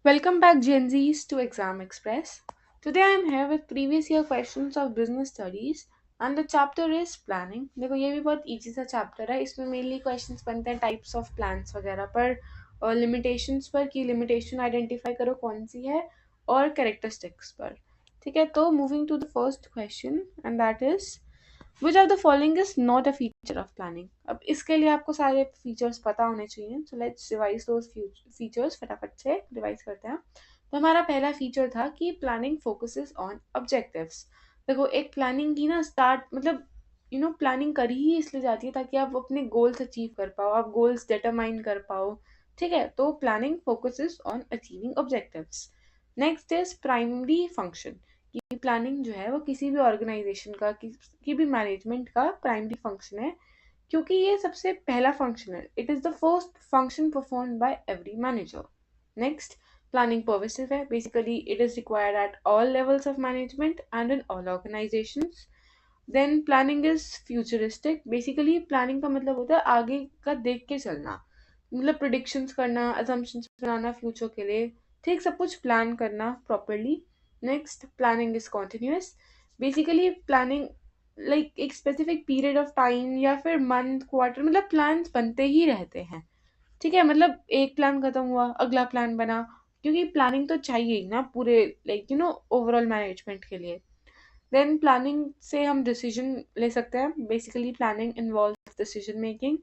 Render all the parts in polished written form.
Welcome back, Gen Zs, to Exam Express. Today I am here with previous year questions of business studies and the chapter is planning. देखो ये भी बहुत easy सा chapter है. इसमें mainly questions बनते हैं types of plans वगैरह पर और limitations पर कि limitation identify करो कौन सी है और characteristics पर. ठीक है, तो moving to the first question and that is which of the following is not a feature of planning. अब इसके लिए आपको सारे फीचर्स पता होने चाहिए. So let's revise those features. फटाफट से रिवाइज करते हैं. तो हमारा पहला फीचर था कि प्लानिंग फोकसेस ऑन ऑब्जेक्टिव्स. देखो एक प्लानिंग की ना स्टार्ट मतलब प्लानिंग करी ही इसलिए जाती है ताकि आप अपने गोल्स अचीव कर पाओ, आप गोल्स डिटरमाइन कर पाओ. ठीक है, तो planning focuses on achieving objectives. Next is primary function. कि प्लानिंग जो है वो किसी भी ऑर्गेनाइजेशन का किसी भी मैनेजमेंट का प्राइमरी फंक्शन है क्योंकि ये सबसे पहला फंक्शन है. It is the first function performed by every manager. Next, planning pervasive है. Basically it is required at all levels of management and in all organisations. Then planning is futuristic. Basically planning का मतलब होता है आगे का देख के चलना, मतलब प्रिडिक्शंस करना, असम्पशंस बनाना फ्यूचर के लिए. ठीक, सब कुछ प्लान करना properly. Next, planning is continuous. Basically planning like एक स्पेसिफिक पीरियड ऑफ टाइम या फिर मंथ क्वार्टर, मतलब प्लान्स बनते ही रहते हैं. ठीक है, मतलब एक प्लान खत्म हुआ अगला प्लान बना क्योंकि प्लानिंग तो चाहिए ही ना पूरे ओवरऑल मैनेजमेंट के लिए. देन प्लानिंग से हम डिसीजन ले सकते हैं. Basically planning involve decision making.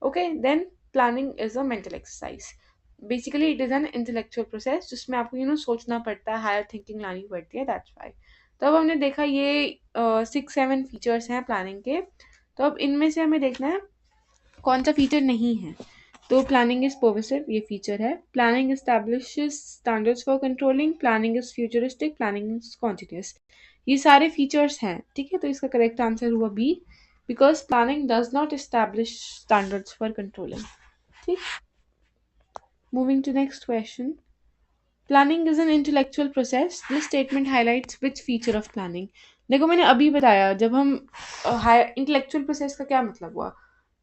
Okay, then planning is a mental exercise. Basically it is an intellectual process जिसमें आपको सोचना पड़ता है, हायर थिंकिंग लानी पड़ती है. That's why. तो अब हमने देखा ये 6-7 फीचर्स हैं प्लानिंग के. तो अब इनमें से हमें देखना है कौन सा फीचर नहीं है. तो प्लानिंग इज पर्विसिव, ये फीचर है. Planning establishes standards for controlling. Planning is futuristic. Planning is continuous. ये सारे फीचर्स हैं. ठीक है, तो इसका करेक्ट आंसर हुआ B, because planning does not establish standards for controlling. ठीक, moving to next question. Planning is an intellectual process. This statement highlights which feature of planning. देखो मैंने अभी बताया जब हम इंटेलेक्चुअल प्रोसेस का क्या मतलब हुआ.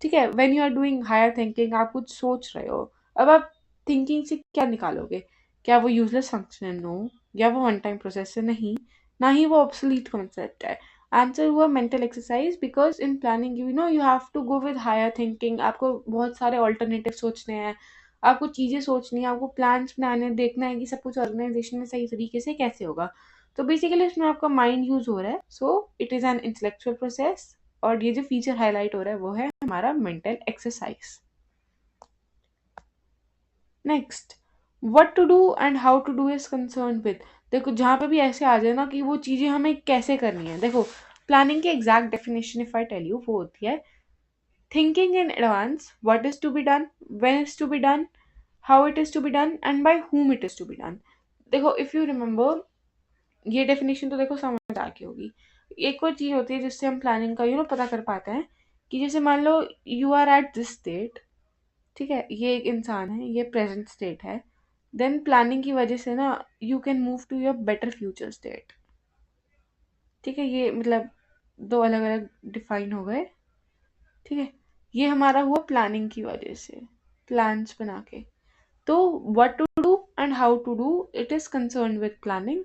ठीक है, when you are doing higher thinking, आप कुछ सोच रहे हो. अब आप थिंकिंग से क्या निकालोगे? क्या वो यूजलेस फंक्शन है? नो. या वो वन टाइम प्रोसेस है? नहीं. ना ही वो ऑब्सोलीट कॉन्सेप्ट है. आंसर हुआ mental exercise, because in planning you have to go with higher thinking. आपको बहुत सारे ऑल्टरनेटिव सोचने हैं, आपको चीज़ें सोचनी है, आपको प्लान्स बनाने हैं, देखना है कि सब कुछ ऑर्गेनाइजेशन में सही तरीके से कैसे होगा. तो बेसिकली इसमें आपका माइंड यूज हो रहा है. So it is an intellectual process. और ये जो फीचर हाईलाइट हो रहा है वो है हमारा mental exercise. Next, what to do and how to do is concern with. देखो जहाँ पे भी ऐसे आ जाए ना कि वो चीज़ें हमें कैसे करनी है. देखो प्लानिंग की exact definition if I tell you वो होती है thinking in advance what is to be done, when is to be done, how it is to be done and by whom it is to be done. देखो if you remember ये definition तो देखो समझ आ गई होगी. एक और चीज होती है जिससे हम प्लानिंग का पता कर पाते हैं कि जैसे मान लो you are at this state. ठीक है, ये एक इंसान है, ये प्रेजेंट स्टेट है. देन प्लानिंग की वजह से ना you can move to your better future state. ठीक है, ये मतलब दो अलग अलग डिफाइन हो गए. ठीक है, ये हमारा हुआ प्लानिंग की वजह से, प्लान्स बना के. तो what to do and how to do it is concern with planning.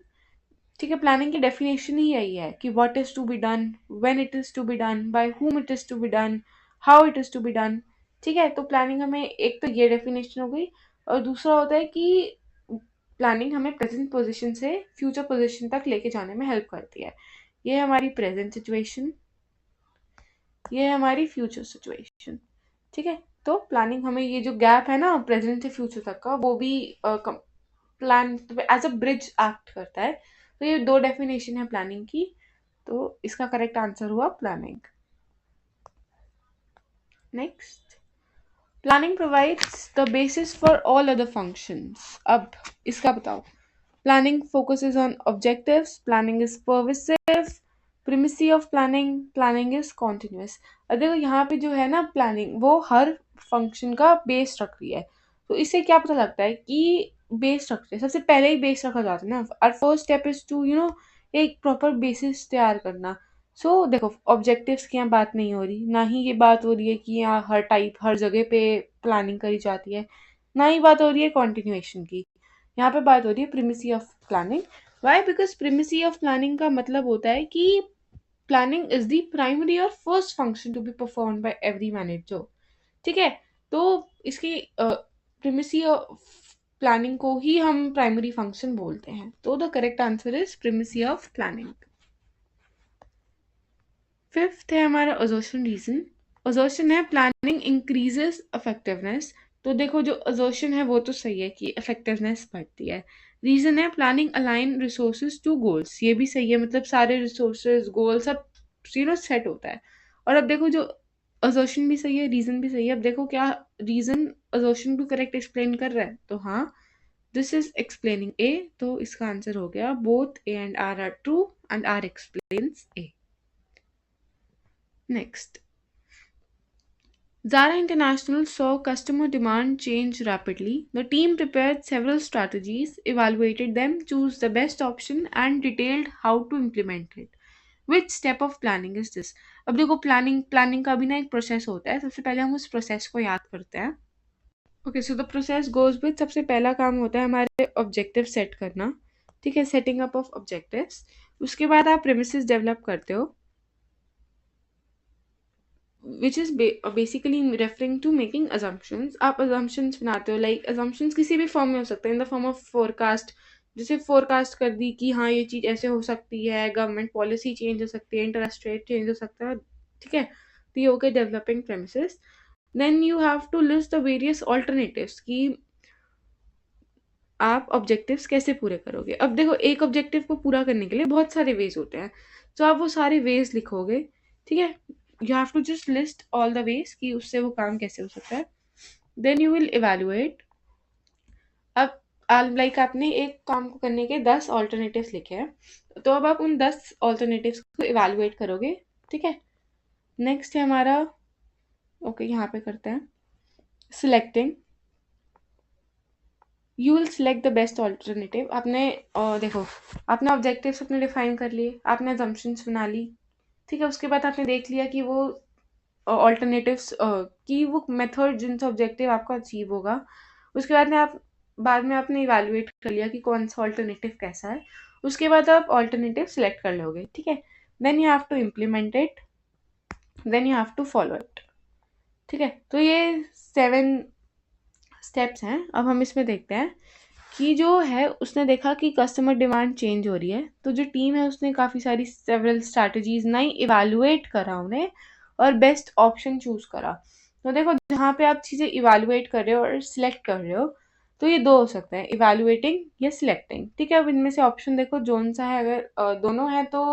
ठीक है, प्लानिंग की डेफिनेशन ही यही है कि what is to be done, when it is to be done, by whom it is to be done, how it is to be done. ठीक है, तो प्लानिंग हमें एक तो ये डेफिनेशन हो गई और दूसरा होता है कि प्लानिंग हमें प्रेजेंट पोजीशन से फ्यूचर पोजीशन तक लेके जाने में हेल्प करती है. ये है हमारी प्रेजेंट सिचुएशन, ये है हमारी फ्यूचर सिचुएशन. ठीक है, तो प्लानिंग हमें ये जो गैप है ना प्रेजेंट से फ्यूचर तक का वो भी plan as a bridge act करता है. तो ये दो डेफिनेशन है प्लानिंग की. तो इसका करेक्ट आंसर हुआ planning. Next, planning provides the basis for all other functions. अब इसका बताओ. Planning focuses on objectives. Planning is pervasive. Primacy of planning. Planning is continuous. देखो यहाँ पे जो है ना प्लानिंग वो हर फंक्शन का बेस रख रही है. तो इससे क्या पता लगता है कि बेस रखते हैं, सबसे पहले ही बेस रखा जाता है ना. और फर्स्ट स्टेप इज टू एक प्रॉपर बेसिस तैयार करना. सो देखो ऑब्जेक्टिव्स की यहाँ बात नहीं हो रही, ना ही ये बात हो रही है कि यहाँ हर टाइप हर जगह पे प्लानिंग करी जाती है, ना ही बात हो रही है कॉन्टिन्यूएशन की. यहाँ पे बात हो रही है primacy of planning. Why? Because primacy of planning का मतलब होता है कि प्लानिंग इज द प्राइमरी और first function to be perform by every manager. ठीक है, तो इसकी प्रिमेसी ऑफ प्लानिंग को ही हम प्राइमरी फंक्शन बोलते हैं। तो the correct answer is primacy of planning. Fifth है हमारा असर्शन रीजन। असर्शन है प्लानिंग इंक्रीजेस इफेक्टिवनेस। तो देखो जो असर्शन है वो तो सही है कि इफेक्टिवनेस बढ़ती है। रीजन है planning align resources to goals. ये भी सही है, मतलब सारे रिसोर्सेज गोल सब सेट होता है। और अब देखो जो असर्शन भी सही है, रीजन भी सही है। अब देखो क्या रीजन असर्शन को करेक्ट एक्सप्लेन कर रहा है, तो हाँ, दिस इज एक्सप्लेनिंग ए। तो इसका आंसर हो गया both A and R true and R explains A. Next, Zara International saw customer demand change rapidly. The team prepared several strategies, evaluated them, chose the best option, and detailed how to implement it. Which step of planning is this? अब देखो planning का भी ना एक process होता है। सबसे पहले हम उस प्रोसेस को याद करते हैं। Okay, so the process goes with, सबसे पहला काम होता है हमारे ऑब्जेक्टिव सेट करना। ठीक है, सेटिंग अप ऑफ ऑब्जेक्टिव्स। उसके बाद आप प्रेमिसेस डेवलप करते हो, which is basically referring to making assumptions. आप assumptions बनाते हो, like assumptions किसी भी फॉर्म में हो सकते हैं, in the form of forecast। जैसे फोरकास्ट कर दी कि हाँ ये चीज़ ऐसे हो सकती है, गवर्नमेंट पॉलिसी चेंज हो सकती है, इंटरेस्ट रेट चेंज हो सकता है। ठीक है, तो ये हो गए developing premises. Then you have to list the various alternatives कि आप ऑब्जेक्टिव्स कैसे पूरे करोगे। अब देखो एक ऑब्जेक्टिव को पूरा करने के लिए बहुत सारे वेज होते हैं, तो आप वो सारे वेज लिखोगे। ठीक है, you have to just list all the ways कि उससे वो काम कैसे हो सकता है। Then you will evaluate. अब लाइक आपने एक काम को करने के 10 ऑल्टरनेटिव्स लिखे हैं, तो अब आप उन 10 ऑल्टरनेटिव्स को इवेलुएट करोगे। ठीक है, नेक्स्ट है हमारा, ओके यहाँ पे करते हैं selecting. You will select the best alternative. आपने देखो आपने ऑब्जेक्टिव्स अपने डिफाइन कर लिए, आपने assumptions बना ली। ठीक है, उसके बाद आपने देख लिया कि वो ऑल्टरनेटिव्स की वो मेथड जिनसे ऑब्जेक्टिव आपका अचीव होगा। उसके बाद में आपने इवेलुएट कर लिया कि कौन सा ऑल्टरनेटिव कैसा है। उसके बाद आप ऑल्टरनेटिव सिलेक्ट कर लोगे। ठीक है, then you have to implement it, then you have to follow it. ठीक है, तो ये 7 स्टेप्स हैं। अब हम इसमें देखते हैं कि जो है उसने देखा कि कस्टमर डिमांड चेंज हो रही है, तो जो टीम है उसने काफ़ी सारी सेवरल स्ट्रैटेजीज नई इवेलुएट करा उन्हें, और बेस्ट ऑप्शन चूज करा। तो देखो जहाँ पे आप चीज़ें इवेलुएट कर रहे हो और सिलेक्ट कर रहे हो, तो ये दो हो सकते हैं, इवेलुएटिंग या सिलेक्टिंग। ठीक है, अब इनमें से ऑप्शन देखो जोन सा है। अगर दोनों है तो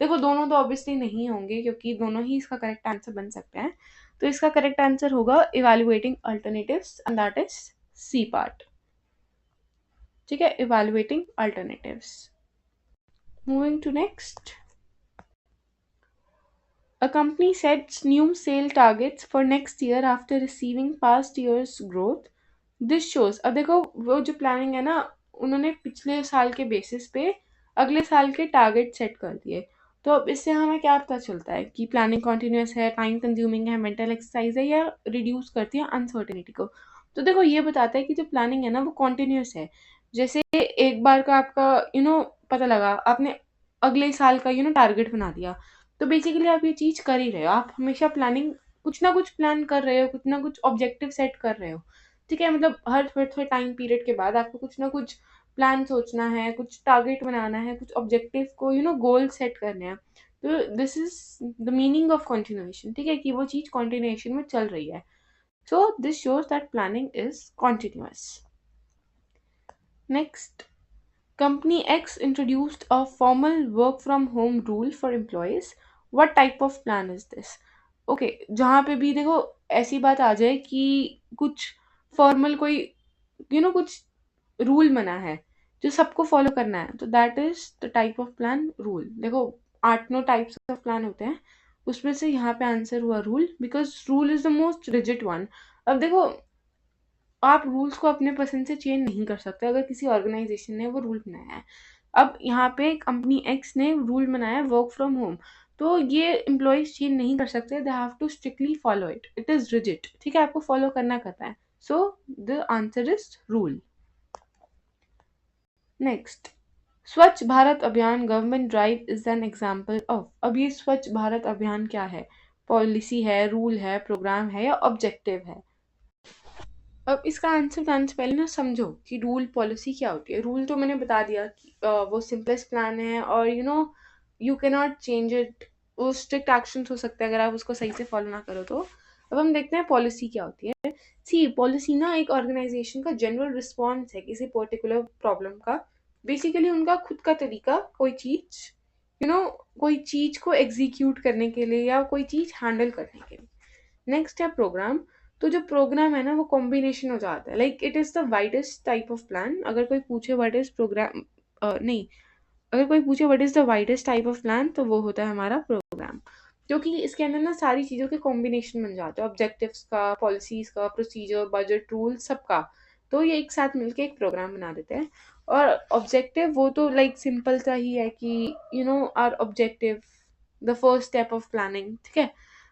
देखो दोनों तो ऑब्वियसली नहीं होंगे, क्योंकि दोनों ही इसका करेक्ट आंसर बन सकते हैं। तो इसका करेक्ट आंसर होगा evaluating alternatives, and that is C part. ठीक है, evaluating alternatives. Moving to next, a company sets new sale targets for next year after receiving past year's growth. This shows, अब देखो वो जो प्लानिंग है ना, उन्होंने पिछले साल के बेसिस पे अगले साल के टारगेट सेट कर दिए। तो अब इससे हमें क्या पता चलता है कि प्लानिंग कॉन्टिन्यूस है, टाइम कंज्यूमिंग है, मेंटल एक्सरसाइज है, या रिड्यूस करती है अनसर्टेनिटी को। तो देखो ये बताता है कि जो प्लानिंग है ना वो कॉन्टिन्यूस है। जैसे एक बार का आपका पता लगा, आपने अगले साल का टारगेट बना दिया, तो बेसिकली आप ये चीज़ कर ही रहे हो। आप हमेशा प्लानिंग कुछ ना कुछ प्लान कर रहे हो, कुछ ना कुछ ऑब्जेक्टिव सेट कर रहे हो। ठीक है, मतलब हर थोड़े थोड़े टाइम पीरियड के बाद आपको कुछ ना कुछ प्लान सोचना है, कुछ टारगेट बनाना है, कुछ ऑब्जेक्टिव को गोल सेट करने हैं। तो this is the meaning of continuation. ठीक है, कि वो चीज़ कॉन्टिन्यूएशन में चल रही है। So this shows that planning is continuous. Next, Company X introduced a formal work from home rule for employees. What type of plan is this? Okay, जहाँ पे भी देखो ऐसी बात आ जाए कि कुछ फॉर्मल कोई कुछ रूल बना है जो सबको फॉलो करना है, तो that is the type of plan rule. देखो 8-9 टाइप्स ऑफ प्लान होते हैं, उसमें से यहाँ पे आंसर हुआ rule, because rule is the most rigid one. अब देखो आप रूल्स को अपने पसंद से चेंज नहीं कर सकते, अगर किसी ऑर्गेनाइजेशन ने वो रूल बनाया है। अब यहाँ पे कंपनी एक्स ने रूल बनाया वर्क फ्रॉम होम, तो ये एम्प्लॉयज चेंज नहीं कर सकते, they have to strictly follow it, it is rigid. ठीक है, आपको फॉलो करना करता है। So the answer is rule. Next, Swachh Bharat Abhiyan government drive is an example of. अब ये स्वच्छ भारत अभियान क्या है? पॉलिसी है, रूल है, प्रोग्राम है या ऑब्जेक्टिव है? अब इसका आंसर जानने से पहले ना समझो कि रूल पॉलिसी क्या होती है। रूल तो मैंने बता दिया कि वो सिंपलेस्ट प्लान है और you can not change it. वो स्ट्रिक्ट एक्शन हो सकते हैं अगर आप उसको सही से फॉलो ना करो तो। अब हम देखते हैं पॉलिसी क्या होती है। सी पॉलिसी ना एक ऑर्गेनाइजेशन का जनरल रिस्पॉन्स है किसी पर्टिकुलर प्रॉब्लम का। बेसिकली उनका खुद का तरीका कोई चीज यू नो कोई चीज को एग्जीक्यूट करने के लिए या कोई चीज हैंडल करने के लिए। नेक्स्ट है प्रोग्राम। तो जो प्रोग्राम है ना वो कॉम्बिनेशन हो जाता है, like it is the widest type of plan. अगर कोई पूछे व्हाट इज प्रोग्राम, नहीं, अगर कोई पूछे what is the widest type of plan तो वो होता है हमारा प्रोग्राम, क्योंकि इसके अंदर ना सारी चीज़ों के कॉम्बिनेशन बन जाते हैं, ऑब्जेक्टिव्स का, पॉलिसीज का, प्रोसीजर, बजट, रूल, सबका। तो ये एक साथ मिलके एक प्रोग्राम बना देते हैं। और ऑब्जेक्टिव वो तो लाइक सिंपल सा ही है कि are objective the first step of planning, ठीक है।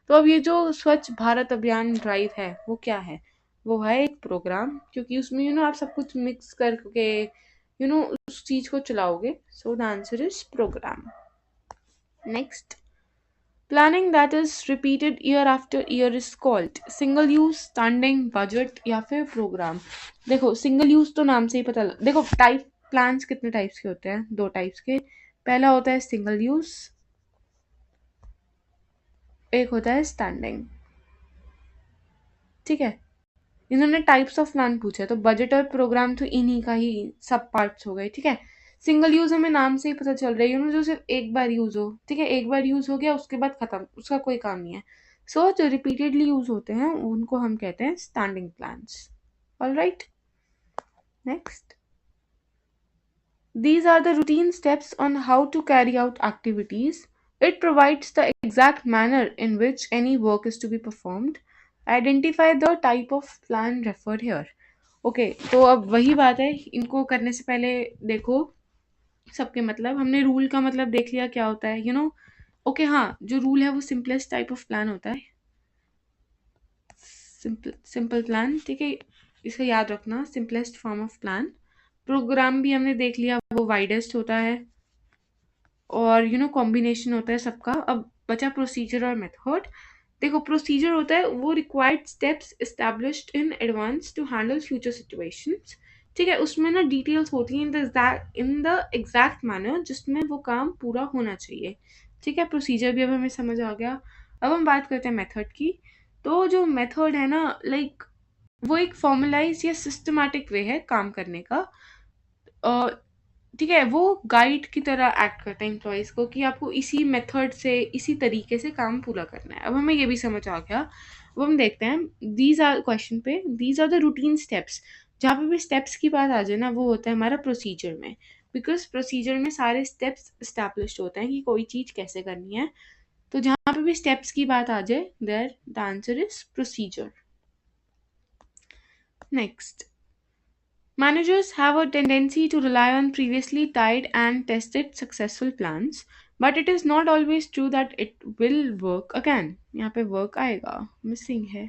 तो अब ये जो स्वच्छ भारत अभियान ड्राइव है वो क्या है? वो है एक प्रोग्राम, क्योंकि उसमें आप सब कुछ मिक्स करके उस चीज को चलाओगे। So the answer is programme. Next, planning that is repeated year after year is called single use, standing, budget या फिर प्रोग्राम। देखो सिंगल यूज तो नाम से ही पता देखो टाइप प्लान्स कितने टाइप्स के होते हैं? दो टाइप्स के। पहला होता है सिंगल यूज, एक होता है स्टैंडिंग, ठीक है। इन्होंने टाइप्स ऑफ प्लान पूछा है तो बजट और प्रोग्राम तो इन्हीं का ही सब पार्ट्स हो गए, ठीक है। सिंगल यूज हमें नाम से ही पता चल रहा है जो सिर्फ एक बार यूज हो, ठीक है। एक बार यूज हो गया उसके बाद खत्म, उसका कोई काम नहीं है। सो जो रिपीटेडली यूज होते हैं उनको हम कहते हैं standing plans. Alright, next, these are the routine steps on how to carry out activities. It provides the exact manner in which any work is to be performed. Identify the type of plan referred here. Okay तो अब वही बात है, इनको करने से पहले देखो सबके मतलब। हमने रूल का मतलब देख लिया क्या होता है, ओके हाँ, जो रूल है वो सिंपलेस्ट टाइप ऑफ प्लान होता है, सिंपल सिंपल प्लान, ठीक है। इसे याद रखना, simplest form of plan. Programme भी हमने देख लिया, वो वाइडेस्ट होता है और कॉम्बिनेशन होता है सबका। अब बचा प्रोसीजर और मेथड। देखो प्रोसीजर होता है वो required steps established in advance to handle future situations, ठीक है। उसमें ना डिटेल्स होती हैं इन द एग्जैक्ट मैनर जिसमें वो काम पूरा होना चाहिए, ठीक है। प्रोसीजर भी अब हमें समझ आ गया। अब हम बात करते हैं मेथड की। तो जो मेथड है ना, लाइक वो एक फॉर्मलाइज या सिस्टमैटिक वे है काम करने का, ठीक है। वो गाइड की तरह एक्ट करता है एम्प्लॉयज़ को कि आपको इसी मेथड से, इसी तरीके से काम पूरा करना है। अब हमें ये भी समझ आ गया। अब हम देखते हैं दीज आर क्वेश्चन पे, these are the routine steps. जहाँ पे भी स्टेप्स की बात आ जाए ना वो होता है हमारा प्रोसीजर में, बिकॉज प्रोसीजर में सारे स्टेप्स इस्टेब्लिश्ड होते हैं कि कोई चीज़ कैसे करनी है। तो जहाँ पे भी स्टेप्स की बात आ जाए there the answer is procedure. Next, managers have a tendency to rely on previously tried and tested successful plans, but it is not always true that it will work again. यहाँ पे work आएगा, missing है।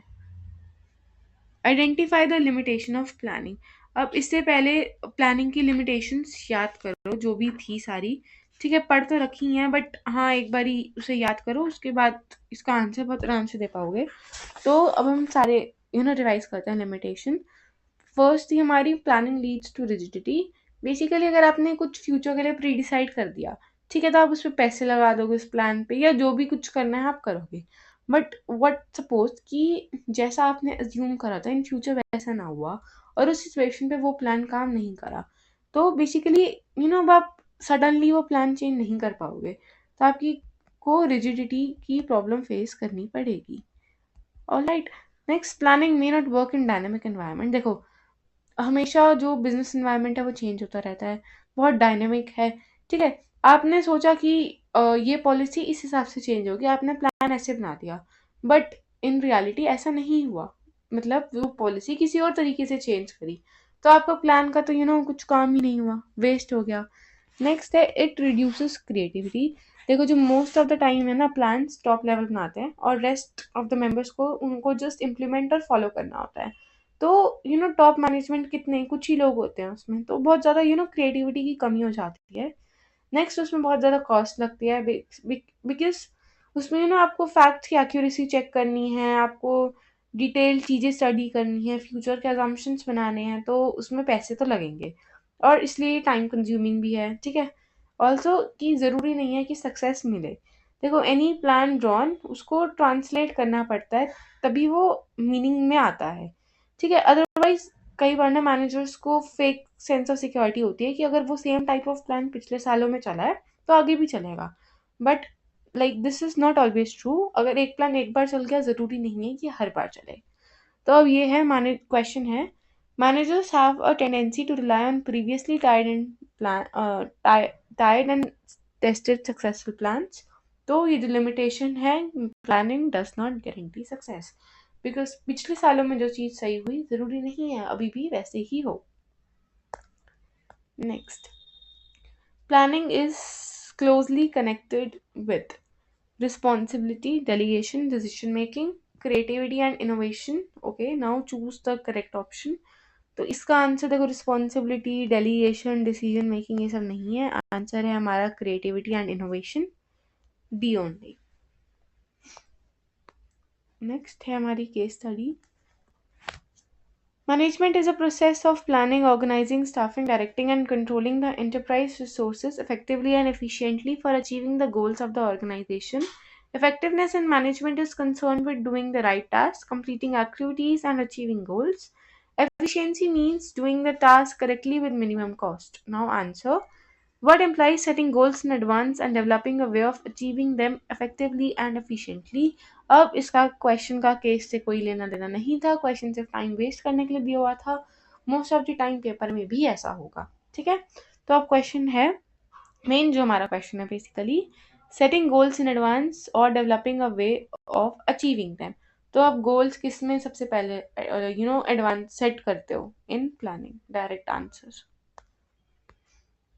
Identify the limitation of planning. अब इससे पहले planning की limitations याद करो जो भी थी सारी, ठीक है। पढ़ तो रखी हैं बट हाँ एक बारी उसे याद करो, उसके बाद इसका आंसर बहुत आराम से दे पाओगे। तो अब हम सारे रिवाइज करते हैं लिमिटेशन। फर्स्ट थी हमारी planning leads to rigidity. Basically अगर आपने कुछ फ्यूचर के लिए प्री डिसाइड कर दिया, ठीक है, तो आप उस पर पैसे लगा दोगे उस प्लान पे या जो भी कुछ करना है आप करोगे। बट व्हाट सपोज कि जैसा आपने अज्यूम करा था इन फ्यूचर वैसा ना हुआ और उस सिचुएशन पे वो प्लान काम नहीं करा, तो बेसिकली अब आप सडनली वो प्लान चेंज नहीं कर पाओगे, तो आपकी को रिजिडिटी की प्रॉब्लम फेस करनी पड़ेगी। Alright, next, planning may not work in dynamic environment. देखो हमेशा जो बिजनेस एनवायरनमेंट है वो चेंज होता रहता है, बहुत डायनेमिक है, ठीक है। आपने सोचा कि ये पॉलिसी इस हिसाब से चेंज होगी, आपने प्लान ऐसे बना दिया, बट इन रियलिटी ऐसा नहीं हुआ। मतलब वो पॉलिसी किसी और तरीके से चेंज करी, तो आपका प्लान का तो कुछ काम ही नहीं हुआ, वेस्ट हो गया। नेक्स्ट है इट रिड्यूसेस क्रिएटिविटी। देखो जो मोस्ट ऑफ द टाइम है ना प्लान टॉप लेवल बनाते हैं और रेस्ट ऑफ द मेंबर्स को उनको जस्ट इम्प्लीमेंट और फॉलो करना होता है। तो टॉप मैनेजमेंट कितने कुछ ही लोग होते हैं उसमें, तो बहुत ज़्यादा क्रिएटिविटी की कमी हो जाती है। नेक्स्ट उसमें बहुत ज़्यादा कॉस्ट लगती है, बिकॉज उसमें आपको फैक्ट्स की एक्यूरेसी चेक करनी है, आपको डिटेल चीज़ें स्टडी करनी है, फ्यूचर के अजम्पशंस बनाने हैं, तो उसमें पैसे तो लगेंगे और इसलिए टाइम कंज्यूमिंग भी है, ठीक है। ऑल्सो कि ज़रूरी नहीं है कि सक्सेस मिले। देखो एनी प्लान ड्रॉन उसको ट्रांसलेट करना पड़ता है, तभी वो मीनिंग में आता है, ठीक है। अदरवाइज कई बार ना मैनेजर्स को फेक सेंस ऑफ सिक्योरिटी होती है कि अगर वो सेम टाइप ऑफ प्लान पिछले सालों में चला है तो आगे भी चलेगा, but like this is not always true. अगर एक प्लान एक बार चल गया ज़रूरी नहीं है कि हर बार चले। तो अब ये है क्वेश्चन है, managers have a tendency to rely on previously टाइड एंड टेस्टेड सक्सेसफुल प्लान्स। तो ये जो लिमिटेशन है, planning does not guarantee success, because पिछले सालों में जो चीज़ सही हुई ज़रूरी नहीं है अभी भी वैसे ही हो। Next, planning is closely connected with responsibility, delegation, decision making, creativity and innovation. Okay, now choose the correct option. तो इसका आंसर देखो, रिस्पॉन्सिबिलिटी, डेलीगेशन, डिसीजन मेकिंग ये सब नहीं है। आंसर है हमारा creativity and innovation, D only. Next है हमारी case study. Management is a process of planning, organizing, staffing, directing, and controlling the enterprise resources effectively and efficiently for achieving the goals of the organization. Effectiveness in management is concerned with doing the right tasks, completing activities, and achieving goals. Efficiency means doing the task correctly with minimum cost. Now, answer. What implies setting goals in advance and developing a way of achieving them effectively and efficiently. अब इसका question का case से कोई लेना देना नहीं था, question सिर्फ टाइम वेस्ट करने के लिए दिया हुआ था। Most of the time paper में भी ऐसा होगा, ठीक है। तो अब क्वेश्चन है, मेन जो हमारा क्वेश्चन है basically, setting goals in advance और developing a way of achieving them. तो आप गोल्स किस में सबसे पहले एडवांस सेट करते हो? In planning. Direct answer.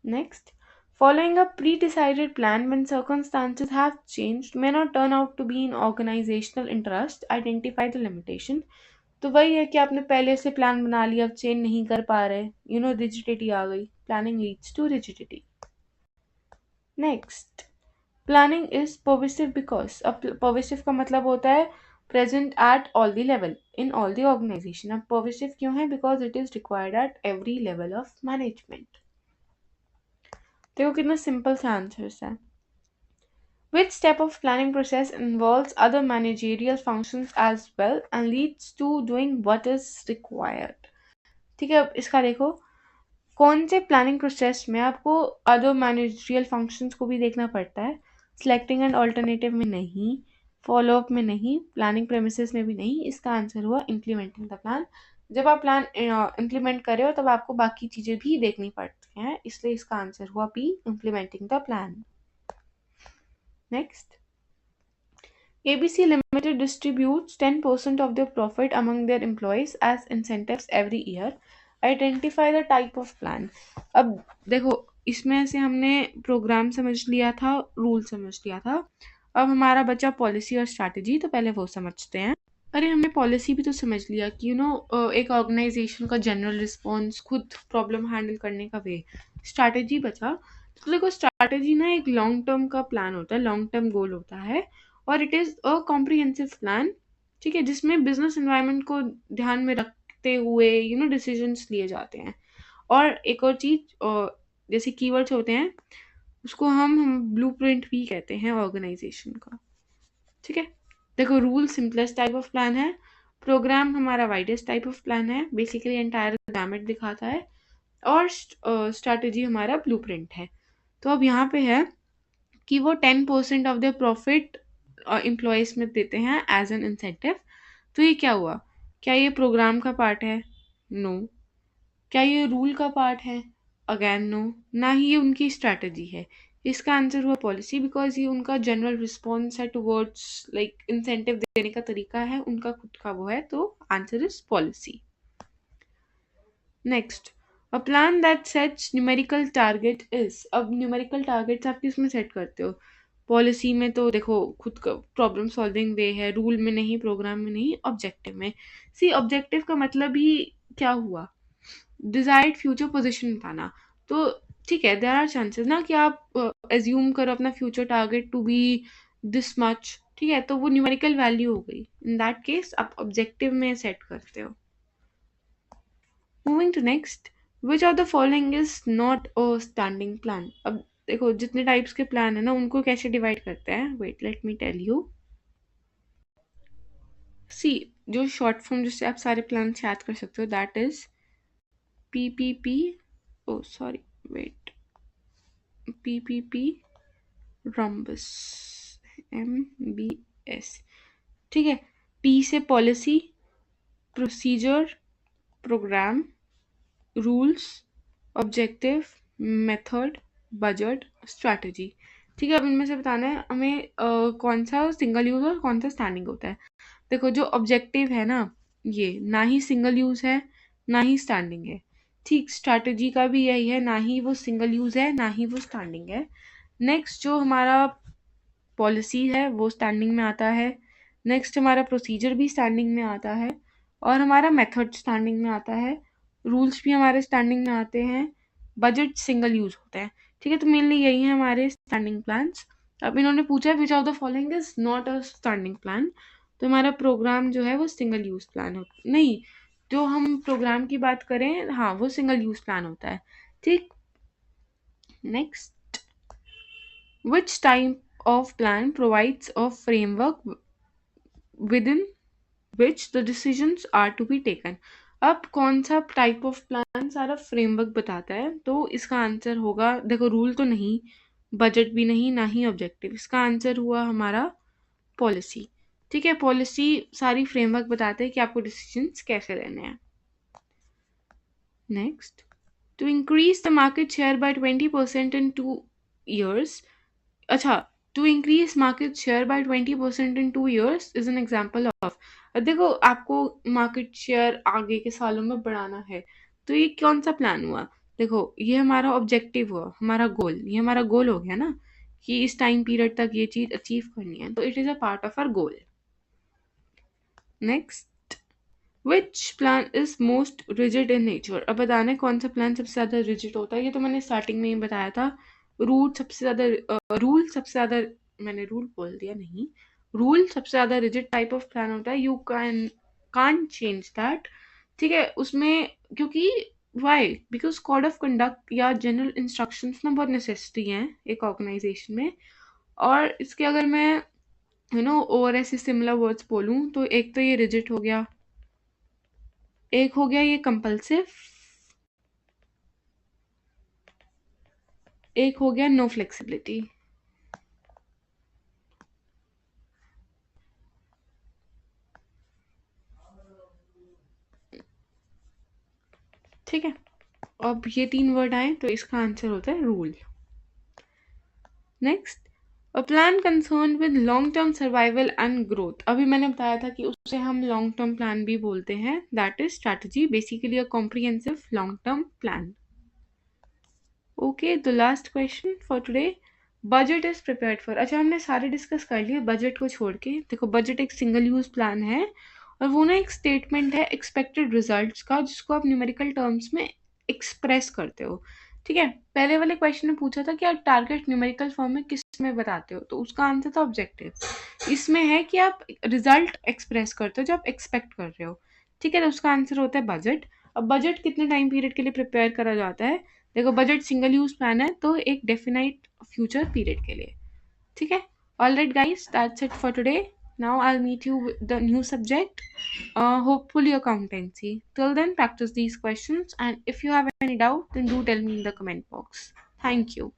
Next, following a pre-decided plan when circumstances have changed may not turn out to be in organizational interest. Identify the limitation. तो वही है कि आपने पहले से प्लान बना लिया, अब चेंज नहीं कर पा रहे, रिजिडिटी आ गई। Planning leads to rigidity. Next, planning is pervasive because, अब परविसिव का मतलब होता है present at all the level in all the organization. अब परविसिव क्यों है? Because it is required at every level of management. देखो कितना सिंपल सा आंसर्स है। Which step of planning process involves other managerial functions as well and leads to doing what is required? ठीक है, अब इसका देखो, कौन से प्लानिंग प्रोसेस में आपको अदर मैनेजरियल फंक्शंस को भी देखना पड़ता है? सिलेक्टिंग एंड ऑल्टरनेटिव में नहीं, फॉलो अप में नहीं, प्लानिंग प्रेमिसेस में भी नहीं। इसका आंसर हुआ इम्प्लीमेंटिंग द प्लान। जब आप प्लान इम्प्लीमेंट कर रहे हो तब आपको बाकी चीज़ें भी देखनी पड़ती हैं, इसलिए इसका आंसर हुआ P, implementing the plan. Next, ABC Limited distributes 10% of their profit among their employees as incentives every year. Identify the type of plan. अब देखो, इसमें से हमने प्रोग्राम समझ लिया था, रूल समझ लिया था, अब हमारा बचा पॉलिसी और स्ट्रैटेजी। तो पहले वो समझते हैं। अरे हमने पॉलिसी भी तो समझ लिया कि एक ऑर्गेनाइजेशन का जनरल रिस्पॉन्स, खुद प्रॉब्लम हैंडल करने का वे। स्ट्रैटेजी बचा। तो देखो स्ट्रैटेजी ना एक लॉन्ग टर्म का प्लान होता है, लॉन्ग टर्म गोल होता है, और it is a comprehensive plan, ठीक है, जिसमें बिजनेस एनवायरनमेंट को ध्यान में रखते हुए डिसीजंस लिए जाते हैं। और एक और चीज़, जैसे कीवर्ड्स होते हैं, उसको हम ब्लूप्रिंट भी कहते हैं ऑर्गेनाइजेशन का, ठीक है। देखो rule simplest type of plan है, प्रोग्राम हमारा वाइडेस्ट टाइप ऑफ प्लान है, बेसिकली एंटायर गैमेट दिखाता है, और स्ट्रैटेजी हमारा ब्लूप्रिंट है। तो अब यहाँ पे है कि वो 10% ऑफ द प्रॉफिट एम्प्लॉयज़ में देते हैं एज एन इंसेंटिव। तो ये क्या हुआ? क्या ये प्रोग्राम का पार्ट है? नो। क्या ये रूल का पार्ट है? Again no. ना ही ये उनकी स्ट्रैटेजी है। इसका आंसर हुआ पॉलिसी, बिकॉज ये उनका जनरल रिस्पॉन्स है टुवर्ड्स लाइक इंसेंटिव देने का तरीका है, उनका खुद का वो है, तो answer is policy. Next, a plan that sets numerical target is. अब न्यूमेरिकल टारगेट्स आप किस में सेट करते हो? पॉलिसी में तो देखो खुद का प्रॉब्लम सॉल्विंग वे है, रूल में नहीं, प्रोग्राम में नहीं, ऑब्जेक्टिव में। सी ऑब्जेक्टिव का मतलब ही क्या हुआ, डिजायर्ड फ्यूचर पोजीशन बताना। तो ठीक है, देयर आर चांसेस ना कि आप एज्यूम करो अपना future target to be this much, ठीक है, तो वो न्यूमेरिकल वैल्यू हो गई। इन दैट केस आप ऑब्जेक्टिव में सेट करते हो। Moving to next, which of the following is not a standing plan. अब देखो जितने टाइप्स के प्लान है ना उनको कैसे डिवाइड करते हैं, wait let me tell you. See जो शॉर्ट फॉर्म जिससे आप सारे प्लान याद कर सकते हो that is PPP, oh sorry wait, PPP rhombus, MBS, ठीक है। P से policy, procedure, programme, rules, objective, method, budget, strategy. ठीक है, अब इनमें से बताना है हमें कौन सा सिंगल यूज और कौन सा स्टैंडिंग होता है। देखो जो ऑब्जेक्टिव है ना, ये ना ही सिंगल यूज है ना ही स्टैंडिंग है। ठीक, स्ट्रैटेजी का भी यही है, ना ही वो सिंगल यूज है ना ही वो स्टैंडिंग है। नेक्स्ट जो हमारा पॉलिसी है वो स्टैंडिंग में आता है। नेक्स्ट हमारा प्रोसीजर भी स्टैंडिंग में आता है और हमारा मेथड स्टैंडिंग में आता है। रूल्स भी हमारे स्टैंडिंग में आते हैं। बजट सिंगल यूज होता है। ठीक है, तो मेनली यही है हमारे स्टैंडिंग प्लान्स। अब इन्होंने पूछा विच of the following is not a standing plan, तो हमारा प्रोग्राम जो है वो सिंगल यूज प्लान हो नहीं, जो हम प्रोग्राम की बात करें हाँ वो सिंगल यूज प्लान होता है। ठीक, next, which type of plan provides a framework within which the decisions are to be taken। अब कौन सा टाइप ऑफ प्लान सारा फ्रेमवर्क बताता है, तो इसका आंसर होगा, देखो रूल तो नहीं, बजट भी नहीं, ना ही ऑब्जेक्टिव, इसका आंसर हुआ हमारा पॉलिसी। ठीक है, पॉलिसी सारी फ्रेमवर्क बताते हैं कि आपको डिसीजंस कैसे लेने हैं। Next, to increase the market share by 20% in 2 years। अच्छा, to increase market share by 20% in 2 years is an example of. देखो आपको मार्केट शेयर आगे के सालों में बढ़ाना है, तो ये कौन सा प्लान हुआ। देखो ये हमारा ऑब्जेक्टिव हुआ, हमारा गोल, ये हमारा गोल हो गया ना कि इस टाइम पीरियड तक ये चीज अचीव करनी है, तो it is a part of our goal. Next, which plan is most rigid in nature. अब बताना है कौन सा प्लान सबसे ज्यादा रिजिड होता है, ये तो मैंने स्टार्टिंग में ही बताया था। रूल सबसे ज्यादा, मैंने रूल बोल दिया नहीं, रूल सबसे ज्यादा रिजिड टाइप ऑफ प्लान होता है। You can change that. ठीक है, उसमें क्योंकि why, because code of conduct या जनरल इंस्ट्रक्शंस ना बहुत नेसेसिटी हैं एक ऑर्गेनाइजेशन में। और इसके अगर मैं और ऐसे सिमिलर वर्ड्स बोलूँ तो एक तो ये रिजिड हो गया, एक हो गया ये कंपल्सिव, एक हो गया नो फ्लेक्सिबिलिटी। ठीक है, अब ये 3 वर्ड आए तो इसका आंसर होता है rule. Next, a plan concern with long term survival and growth. अभी मैंने बताया था कि उसे हम लॉन्ग टर्म प्लान भी बोलते हैं, that is strategy, basically a comprehensive long term plan. Okay, the last question for today, budget is prepared for. अच्छा हमने सारे डिस्कस कर लिए बजट को छोड़ के। देखो बजट एक सिंगल यूज प्लान है और वो ना एक स्टेटमेंट है एक्सपेक्टेड रिजल्ट्स का, जिसको आप न्यूमेरिकल टर्म्स में एक्सप्रेस करते हो। ठीक है, पहले वाले क्वेश्चन में पूछा था कि आप टारगेट न्यूमेरिकल फॉर्म में किस में बताते हो, तो उसका आंसर था ऑब्जेक्टिव। इसमें है कि आप रिजल्ट एक्सप्रेस करते हो जो आप एक्सपेक्ट कर रहे हो। ठीक है, तो उसका आंसर होता है बजट। अब बजट कितने टाइम पीरियड के लिए प्रिपेयर करा जाता है, देखो बजट सिंगल यूज प्लान है तो एक डेफिनाइट फ्यूचर पीरियड के लिए। ठीक है, alright guys, that's it for today. Now I meet you with the new subject, hopefully accountancy. Till then practice these questions, and if you have any doubt then do tell me in the comment box. Thank you.